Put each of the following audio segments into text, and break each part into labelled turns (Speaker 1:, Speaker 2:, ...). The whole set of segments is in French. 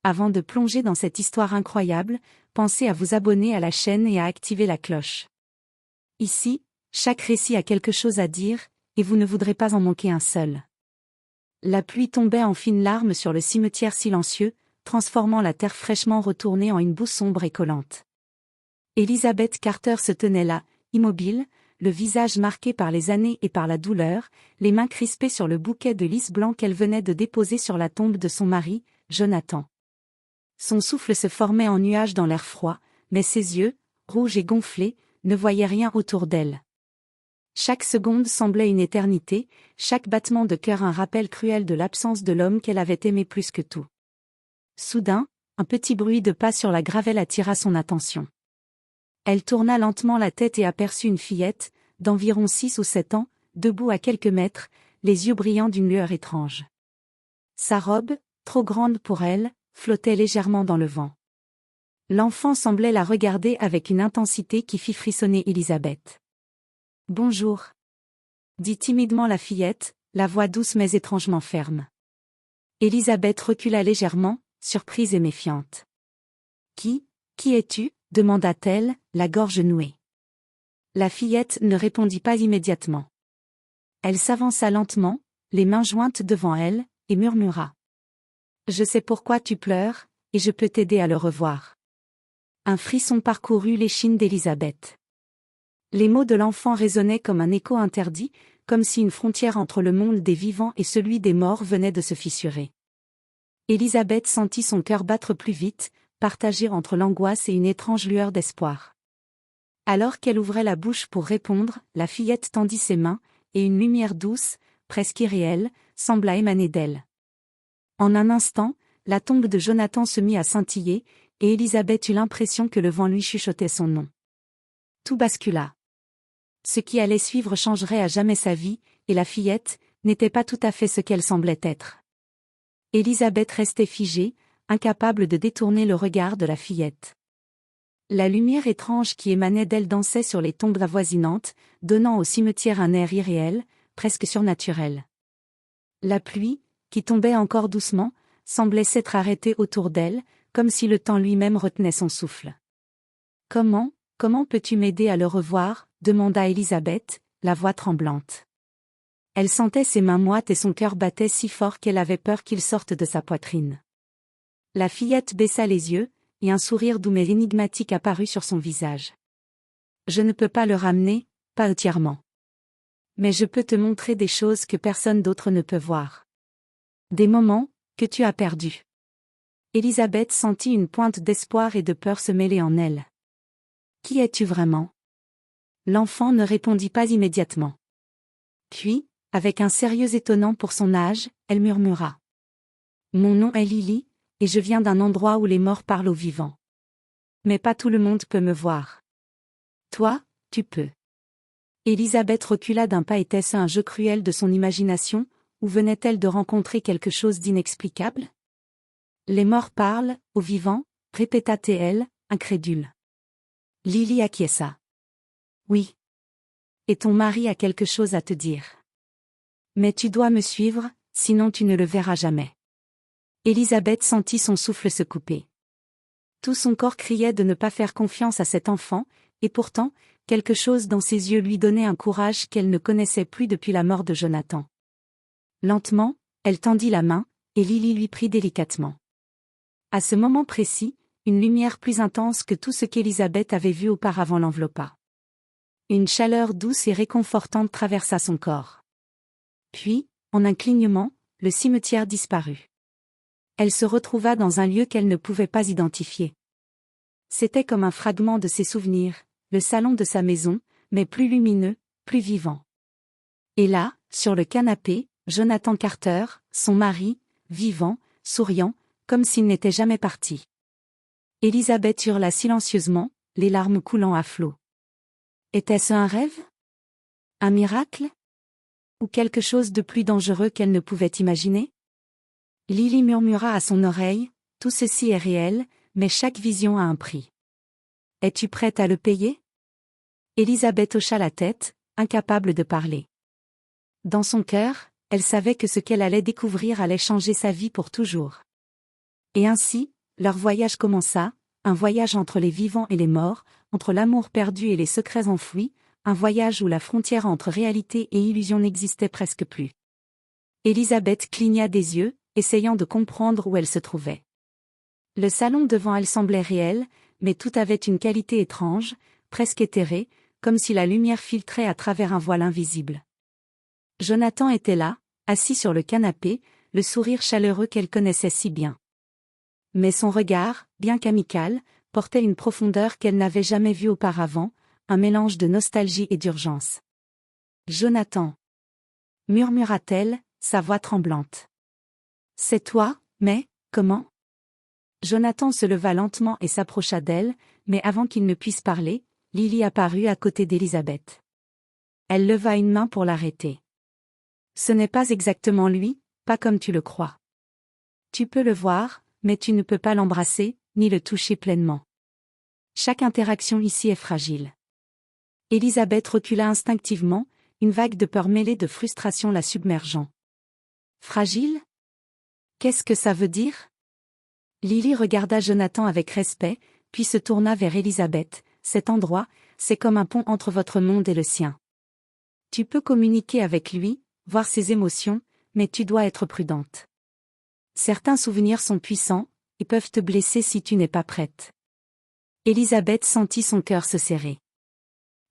Speaker 1: Avant de plonger dans cette histoire incroyable, pensez à vous abonner à la chaîne et à activer la cloche. Ici, chaque récit a quelque chose à dire, et vous ne voudrez pas en manquer un seul. La pluie tombait en fines larmes sur le cimetière silencieux, transformant la terre fraîchement retournée en une boue sombre et collante. Elizabeth Carter se tenait là, immobile, le visage marqué par les années et par la douleur, les mains crispées sur le bouquet de lys blanc qu'elle venait de déposer sur la tombe de son mari, Jonathan. Son souffle se formait en nuages dans l'air froid, mais ses yeux, rouges et gonflés, ne voyaient rien autour d'elle. Chaque seconde semblait une éternité, chaque battement de cœur un rappel cruel de l'absence de l'homme qu'elle avait aimé plus que tout. Soudain, un petit bruit de pas sur la gravelle attira son attention. Elle tourna lentement la tête et aperçut une fillette, d'environ 6 ou 7 ans, debout à quelques mètres, les yeux brillants d'une lueur étrange. Sa robe, trop grande pour elle, flottait légèrement dans le vent. L'enfant semblait la regarder avec une intensité qui fit frissonner Elizabeth. « Bonjour », dit timidement la fillette, la voix douce mais étrangement ferme. Elizabeth recula légèrement, surprise et méfiante. « Qui es-tu » demanda-t-elle, la gorge nouée. La fillette ne répondit pas immédiatement. Elle s'avança lentement, les mains jointes devant elle, et murmura. « Je sais pourquoi tu pleures, et je peux t'aider à le revoir. » Un frisson parcourut l'échine d'Elizabeth. Les mots de l'enfant résonnaient comme un écho interdit, comme si une frontière entre le monde des vivants et celui des morts venait de se fissurer. Elizabeth sentit son cœur battre plus vite, partagé entre l'angoisse et une étrange lueur d'espoir. Alors qu'elle ouvrait la bouche pour répondre, la fillette tendit ses mains, et une lumière douce, presque irréelle, sembla émaner d'elle. En un instant, la tombe de Jonathan se mit à scintiller, et Elizabeth eut l'impression que le vent lui chuchotait son nom. Tout bascula. Ce qui allait suivre changerait à jamais sa vie, et la fillette n'était pas tout à fait ce qu'elle semblait être. Elizabeth restait figée, incapable de détourner le regard de la fillette. La lumière étrange qui émanait d'elle dansait sur les tombes avoisinantes, donnant au cimetière un air irréel, presque surnaturel. La pluie, qui tombait encore doucement, semblait s'être arrêtée autour d'elle, comme si le temps lui-même retenait son souffle. « Comment peux-tu m'aider à le revoir » demanda Elizabeth, la voix tremblante. Elle sentait ses mains moites et son cœur battait si fort qu'elle avait peur qu'il sorte de sa poitrine. La fillette baissa les yeux, et un sourire doux mais énigmatique apparut sur son visage. « Je ne peux pas le ramener, pas entièrement. Mais je peux te montrer des choses que personne d'autre ne peut voir. Des moments que tu as perdus. » Elizabeth sentit une pointe d'espoir et de peur se mêler en elle. « Qui es-tu vraiment » L'enfant ne répondit pas immédiatement. Puis, avec un sérieux étonnant pour son âge, elle murmura. « Mon nom est Lily, et je viens d'un endroit où les morts parlent aux vivants. Mais pas tout le monde peut me voir. Toi, tu peux. » Elizabeth recula d'un pas. Était-ce un jeu cruel de son imagination, ou venait-elle de rencontrer quelque chose d'inexplicable ? « Les morts parlent, aux vivants » répéta-t-elle, incrédule. Lily acquiesça. « Oui. Et ton mari a quelque chose à te dire. Mais tu dois me suivre, sinon tu ne le verras jamais. » Elizabeth sentit son souffle se couper. Tout son corps criait de ne pas faire confiance à cet enfant, et pourtant, quelque chose dans ses yeux lui donnait un courage qu'elle ne connaissait plus depuis la mort de Jonathan. Lentement, elle tendit la main, et Lily lui prit délicatement. À ce moment précis, une lumière plus intense que tout ce qu'Elizabeth avait vu auparavant l'enveloppa. Une chaleur douce et réconfortante traversa son corps. Puis, en un clignement, le cimetière disparut. Elle se retrouva dans un lieu qu'elle ne pouvait pas identifier. C'était comme un fragment de ses souvenirs, le salon de sa maison, mais plus lumineux, plus vivant. Et là, sur le canapé, Jonathan Carter, son mari, vivant, souriant, comme s'il n'était jamais parti. Elizabeth hurla silencieusement, les larmes coulant à flots. Était-ce un rêve ? Un miracle ? Ou quelque chose de plus dangereux qu'elle ne pouvait imaginer ? Lily murmura à son oreille, « Tout ceci est réel, mais chaque vision a un prix. Es-tu prête à le payer ?» Elizabeth hocha la tête, incapable de parler. Dans son cœur, elle savait que ce qu'elle allait découvrir allait changer sa vie pour toujours. Et ainsi, leur voyage commença, un voyage entre les vivants et les morts, entre l'amour perdu et les secrets enfouis, un voyage où la frontière entre réalité et illusion n'existait presque plus. Élisabeth cligna des yeux, essayant de comprendre où elle se trouvait. Le salon devant elle semblait réel, mais tout avait une qualité étrange, presque éthérée, comme si la lumière filtrait à travers un voile invisible. Jonathan était là, assis sur le canapé, le sourire chaleureux qu'elle connaissait si bien. Mais son regard, bien qu'amical, portait une profondeur qu'elle n'avait jamais vue auparavant, un mélange de nostalgie et d'urgence. « Jonathan » murmura-t-elle, sa voix tremblante. « C'est toi, mais, comment ?» Jonathan se leva lentement et s'approcha d'elle, mais avant qu'il ne puisse parler, Lily apparut à côté d'Élisabeth. Elle leva une main pour l'arrêter. « Ce n'est pas exactement lui, pas comme tu le crois. Tu peux le voir, mais tu ne peux pas l'embrasser, ni le toucher pleinement. Chaque interaction ici est fragile. » Élisabeth recula instinctivement, une vague de peur mêlée de frustration la submergeant. « Fragile ? Qu'est-ce que ça veut dire ?» Lily regarda Jonathan avec respect, puis se tourna vers Élisabeth. « Cet endroit, c'est comme un pont entre votre monde et le sien. Tu peux communiquer avec lui, voir ses émotions, mais tu dois être prudente. Certains souvenirs sont puissants, et peuvent te blesser si tu n'es pas prête. » Élisabeth sentit son cœur se serrer.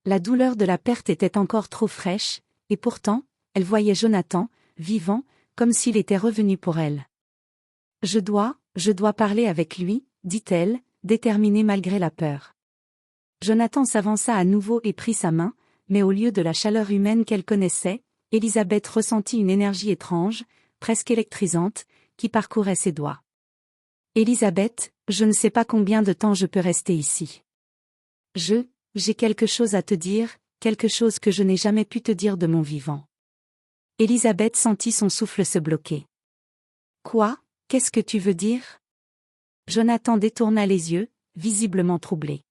Speaker 1: La douleur de la perte était encore trop fraîche, et pourtant, elle voyait Jonathan, vivant, comme s'il était revenu pour elle. « Je dois parler avec lui, » dit-elle, déterminée malgré la peur. Jonathan s'avança à nouveau et prit sa main, mais au lieu de la chaleur humaine qu'elle connaissait, Élisabeth ressentit une énergie étrange, presque électrisante, qui parcourait ses doigts. « Élisabeth, je ne sais pas combien de temps je peux rester ici. J'ai quelque chose à te dire, quelque chose que je n'ai jamais pu te dire de mon vivant. » Élisabeth sentit son souffle se bloquer. « Quoi ? Qu'est-ce que tu veux dire ?» Jonathan détourna les yeux, visiblement troublé.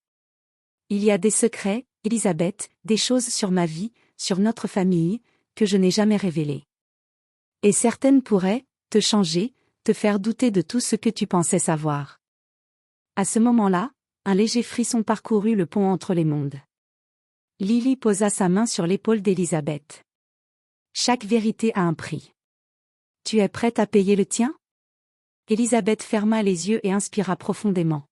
Speaker 1: « Il y a des secrets, Élisabeth, des choses sur ma vie, sur notre famille, que je n'ai jamais révélées. Et certaines pourraient te changer, te faire douter de tout ce que tu pensais savoir. » À ce moment-là, un léger frisson parcourut le pont entre les mondes. Lily posa sa main sur l'épaule d'Élisabeth. « Chaque vérité a un prix. Tu es prête à payer le tien ?» Élisabeth ferma les yeux et inspira profondément.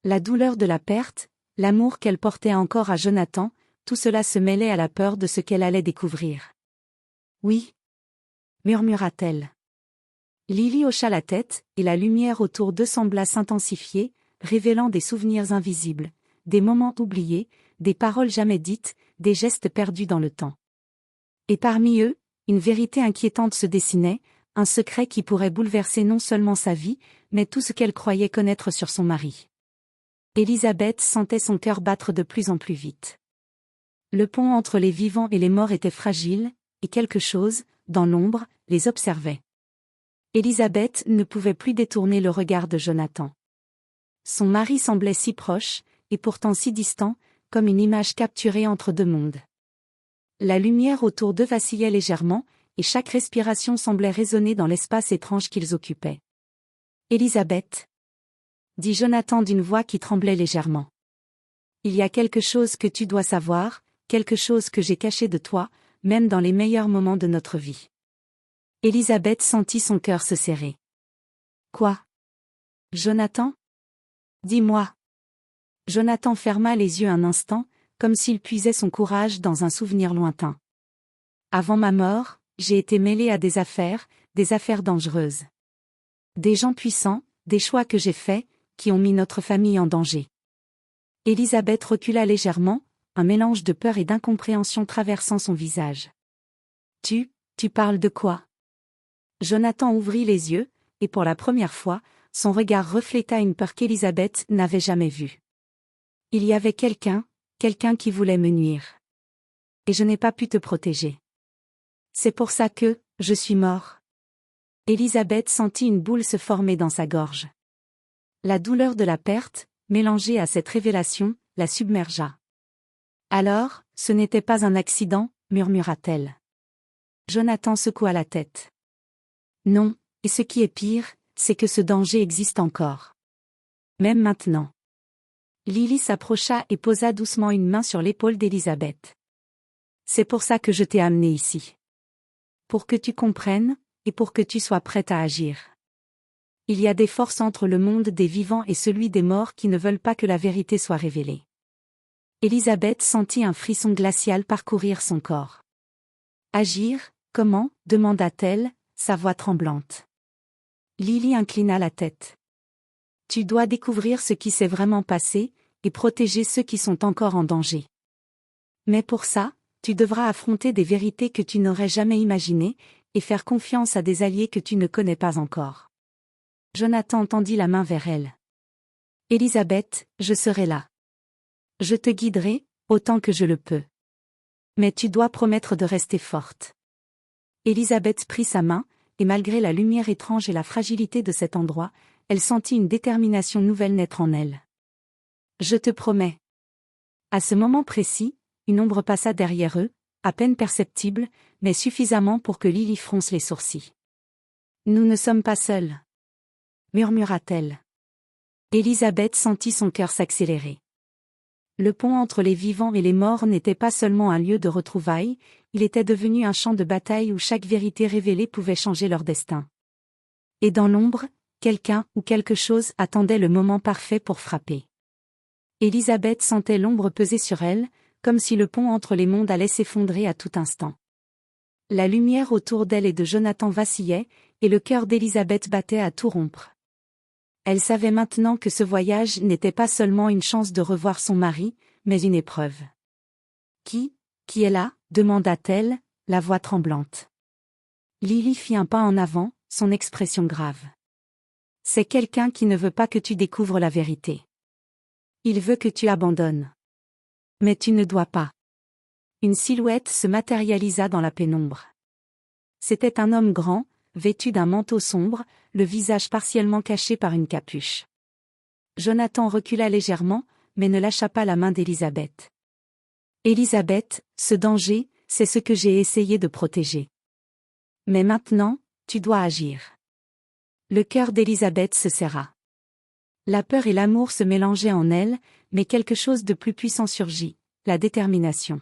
Speaker 1: La douleur de la perte, l'amour qu'elle portait encore à Jonathan, tout cela se mêlait à la peur de ce qu'elle allait découvrir. « Oui, » murmura-t-elle. Lily hocha la tête, et la lumière autour d'eux sembla s'intensifier, révélant des souvenirs invisibles, des moments oubliés, des paroles jamais dites, des gestes perdus dans le temps. Et parmi eux, une vérité inquiétante se dessinait, un secret qui pourrait bouleverser non seulement sa vie, mais tout ce qu'elle croyait connaître sur son mari. Élisabeth sentait son cœur battre de plus en plus vite. Le pont entre les vivants et les morts était fragile, et quelque chose, dans l'ombre, les observait. Élisabeth ne pouvait plus détourner le regard de Jonathan. Son mari semblait si proche, et pourtant si distant, comme une image capturée entre deux mondes. La lumière autour d'eux vacillait légèrement, et chaque respiration semblait résonner dans l'espace étrange qu'ils occupaient. « Élisabeth » dit Jonathan d'une voix qui tremblait légèrement. « Il y a quelque chose que tu dois savoir, quelque chose que j'ai caché de toi, même dans les meilleurs moments de notre vie. » Élisabeth sentit son cœur se serrer. « Quoi ? Jonathan ? Dis-moi. » Jonathan ferma les yeux un instant, comme s'il puisait son courage dans un souvenir lointain. « Avant ma mort, j'ai été mêlé à des affaires dangereuses. Des gens puissants, des choix que j'ai faits, qui ont mis notre famille en danger. » Élisabeth recula légèrement, un mélange de peur et d'incompréhension traversant son visage. « Tu parles de quoi ?» Jonathan ouvrit les yeux, et pour la première fois, son regard refléta une peur qu'Élisabeth n'avait jamais vue. « Il y avait quelqu'un qui voulait me nuire. Et je n'ai pas pu te protéger. C'est pour ça que, je suis mort. » Élisabeth sentit une boule se former dans sa gorge. La douleur de la perte, mélangée à cette révélation, la submergea. « Alors, ce n'était pas un accident, » murmura-t-elle. Jonathan secoua la tête. « Non, et ce qui est pire, c'est que ce danger existe encore. Même maintenant. Lily s'approcha et posa doucement une main sur l'épaule d'Elisabeth. C'est pour ça que je t'ai amenée ici. Pour que tu comprennes, et pour que tu sois prête à agir. Il y a des forces entre le monde des vivants et celui des morts qui ne veulent pas que la vérité soit révélée. Elisabeth sentit un frisson glacial parcourir son corps. Agir, comment, demanda-t-elle, sa voix tremblante. Lily inclina la tête. Tu dois découvrir ce qui s'est vraiment passé, et protéger ceux qui sont encore en danger. Mais pour ça, tu devras affronter des vérités que tu n'aurais jamais imaginées, et faire confiance à des alliés que tu ne connais pas encore. Jonathan tendit la main vers elle. Elisabeth, je serai là. Je te guiderai, autant que je le peux. Mais tu dois promettre de rester forte. Elisabeth prit sa main, et malgré la lumière étrange et la fragilité de cet endroit, elle sentit une détermination nouvelle naître en elle. Je te promets. À ce moment précis, une ombre passa derrière eux, à peine perceptible, mais suffisamment pour que Lily fronce les sourcils. Nous ne sommes pas seuls, murmura-t-elle. Elisabeth sentit son cœur s'accélérer. Le pont entre les vivants et les morts n'était pas seulement un lieu de retrouvailles, il était devenu un champ de bataille où chaque vérité révélée pouvait changer leur destin. Et dans l'ombre, quelqu'un ou quelque chose attendait le moment parfait pour frapper. Elisabeth sentait l'ombre peser sur elle, comme si le pont entre les mondes allait s'effondrer à tout instant. La lumière autour d'elle et de Jonathan vacillait, et le cœur d'Elisabeth battait à tout rompre. Elle savait maintenant que ce voyage n'était pas seulement une chance de revoir son mari, mais une épreuve. Qui est là, demanda-t-elle, la voix tremblante. Lily fit un pas en avant, son expression grave. C'est quelqu'un qui ne veut pas que tu découvres la vérité. Il veut que tu abandonnes. Mais tu ne dois pas. Une silhouette se matérialisa dans la pénombre. C'était un homme grand, vêtu d'un manteau sombre, le visage partiellement caché par une capuche. Jonathan recula légèrement, mais ne lâcha pas la main d'Elisabeth. Elisabeth, ce danger, c'est ce que j'ai essayé de protéger. Mais maintenant, tu dois agir. Le cœur d'Elisabeth se serra. La peur et l'amour se mélangeaient en elle, mais quelque chose de plus puissant surgit, la détermination.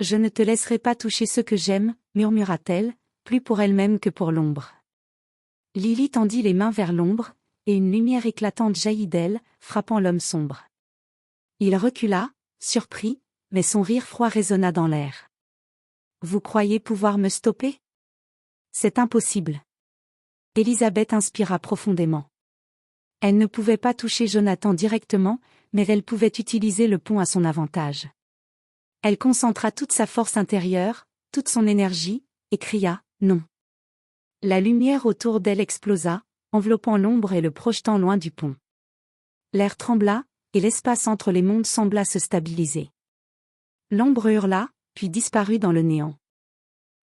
Speaker 1: Je ne te laisserai pas toucher ceux que j'aime, murmura-t-elle, plus pour elle-même que pour l'ombre. Lily tendit les mains vers l'ombre, et une lumière éclatante jaillit d'elle, frappant l'homme sombre. Il recula, surpris, mais son rire froid résonna dans l'air. Vous croyez pouvoir me stopper? C'est impossible. Elisabeth inspira profondément. Elle ne pouvait pas toucher Jonathan directement, mais elle pouvait utiliser le pont à son avantage. Elle concentra toute sa force intérieure, toute son énergie, et cria « Non ». La lumière autour d'elle explosa, enveloppant l'ombre et le projetant loin du pont. L'air trembla, et l'espace entre les mondes sembla se stabiliser. L'ombre hurla, puis disparut dans le néant.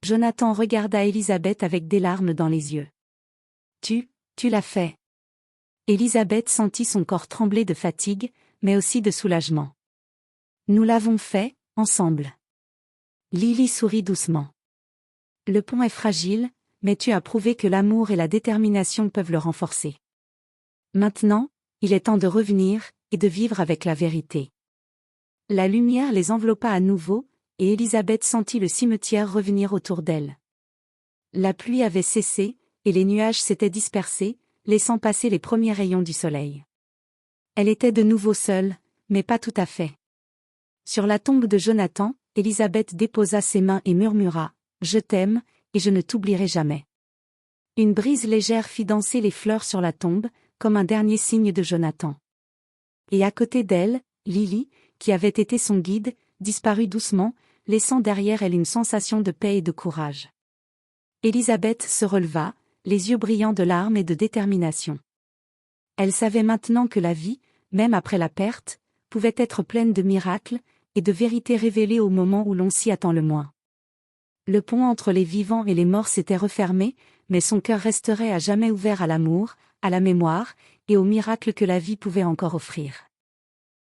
Speaker 1: Jonathan regarda Elisabeth avec des larmes dans les yeux. Tu l'as fait. Elisabeth sentit son corps trembler de fatigue, mais aussi de soulagement. Nous l'avons fait, ensemble. Lily sourit doucement. Le pont est fragile, mais tu as prouvé que l'amour et la détermination peuvent le renforcer. Maintenant, il est temps de revenir, et de vivre avec la vérité. La lumière les enveloppa à nouveau, et Elisabeth sentit le cimetière revenir autour d'elle. La pluie avait cessé, et les nuages s'étaient dispersés, laissant passer les premiers rayons du soleil. Elle était de nouveau seule, mais pas tout à fait. Sur la tombe de Jonathan, Elisabeth déposa ses mains et murmura « Je t'aime, et je ne t'oublierai jamais ». Une brise légère fit danser les fleurs sur la tombe, comme un dernier signe de Jonathan. Et à côté d'elle, Lily, qui avait été son guide, disparut doucement, laissant derrière elle une sensation de paix et de courage. Elisabeth se releva, les yeux brillants de larmes et de détermination. Elle savait maintenant que la vie, même après la perte, pouvait être pleine de miracles, et de vérités révélées au moment où l'on s'y attend le moins. Le pont entre les vivants et les morts s'était refermé, mais son cœur resterait à jamais ouvert à l'amour, à la mémoire, et aux miracles que la vie pouvait encore offrir.